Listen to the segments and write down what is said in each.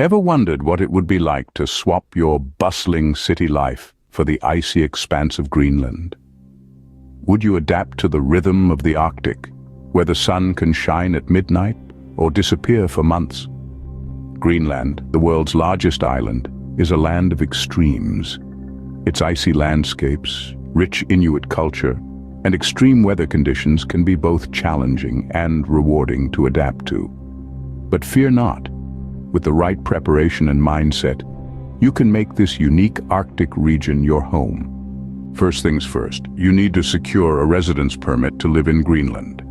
Ever wondered what it would be like to swap your bustling city life for the icy expanse of Greenland? Would you adapt to the rhythm of the Arctic, where the sun can shine at midnight or disappear for months? Greenland, the world's largest island, is a land of extremes. Its icy landscapes, rich Inuit culture, and extreme weather conditions can be both challenging and rewarding to adapt to. But fear not. With the right preparation and mindset, you can make this unique Arctic region your home. First things first, you need to secure a residence permit to live in Greenland.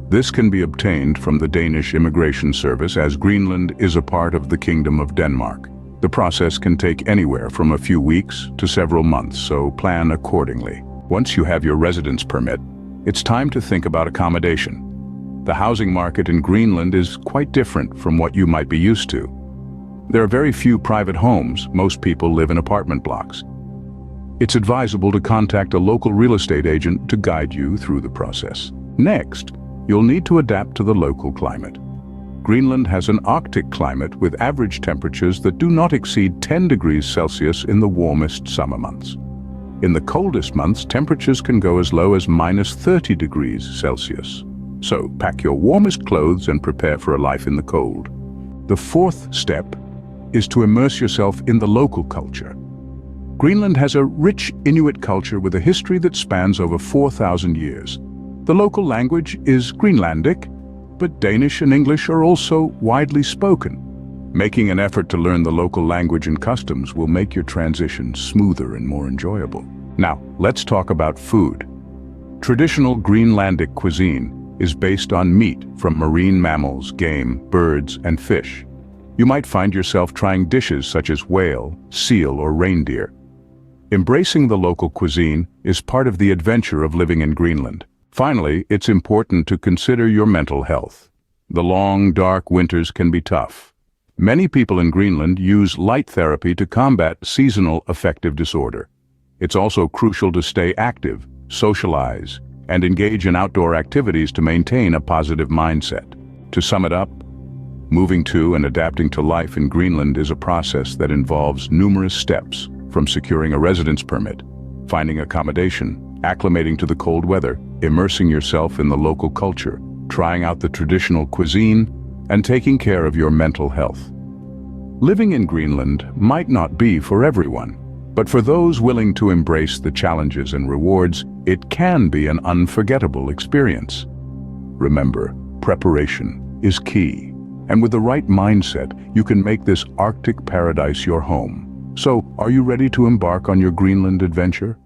This can be obtained from the Danish Immigration Service, as Greenland is a part of the Kingdom of Denmark. The process can take anywhere from a few weeks to several months, so plan accordingly. Once you have your residence permit, it's time to think about accommodation. The housing market in Greenland is quite different from what you might be used to. There are very few private homes. Most people live in apartment blocks. It's advisable to contact a local real estate agent to guide you through the process. Next, you'll need to adapt to the local climate. Greenland has an Arctic climate with average temperatures that do not exceed 10 degrees Celsius in the warmest summer months. In the coldest months, temperatures can go as low as -30 degrees Celsius. So pack your warmest clothes and prepare for a life in the cold. The fourth step is to immerse yourself in the local culture. Greenland has a rich Inuit culture with a history that spans over 4,000 years. The local language is Greenlandic, but Danish and English are also widely spoken. Making an effort to learn the local language and customs will make your transition smoother and more enjoyable. Now, let's talk about food. Traditional Greenlandic cuisine is based on meat from marine mammals, game, birds, and fish. You might find yourself trying dishes such as whale, seal, or reindeer. Embracing the local cuisine is part of the adventure of living in Greenland. Finally, it's important to consider your mental health. The long, dark winters can be tough. Many people in Greenland use light therapy to combat seasonal affective disorder. It's also crucial to stay active, socialize, and engage in outdoor activities to maintain a positive mindset. To sum it up, moving to and adapting to life in Greenland is a process that involves numerous steps, from securing a residence permit, finding accommodation, acclimating to the cold weather, immersing yourself in the local culture, trying out the traditional cuisine, and taking care of your mental health. Living in Greenland might not be for everyone, but for those willing to embrace the challenges and rewards, it can be an unforgettable experience. Remember, preparation is key, and with the right mindset, you can make this Arctic paradise your home. So, are you ready to embark on your Greenland adventure?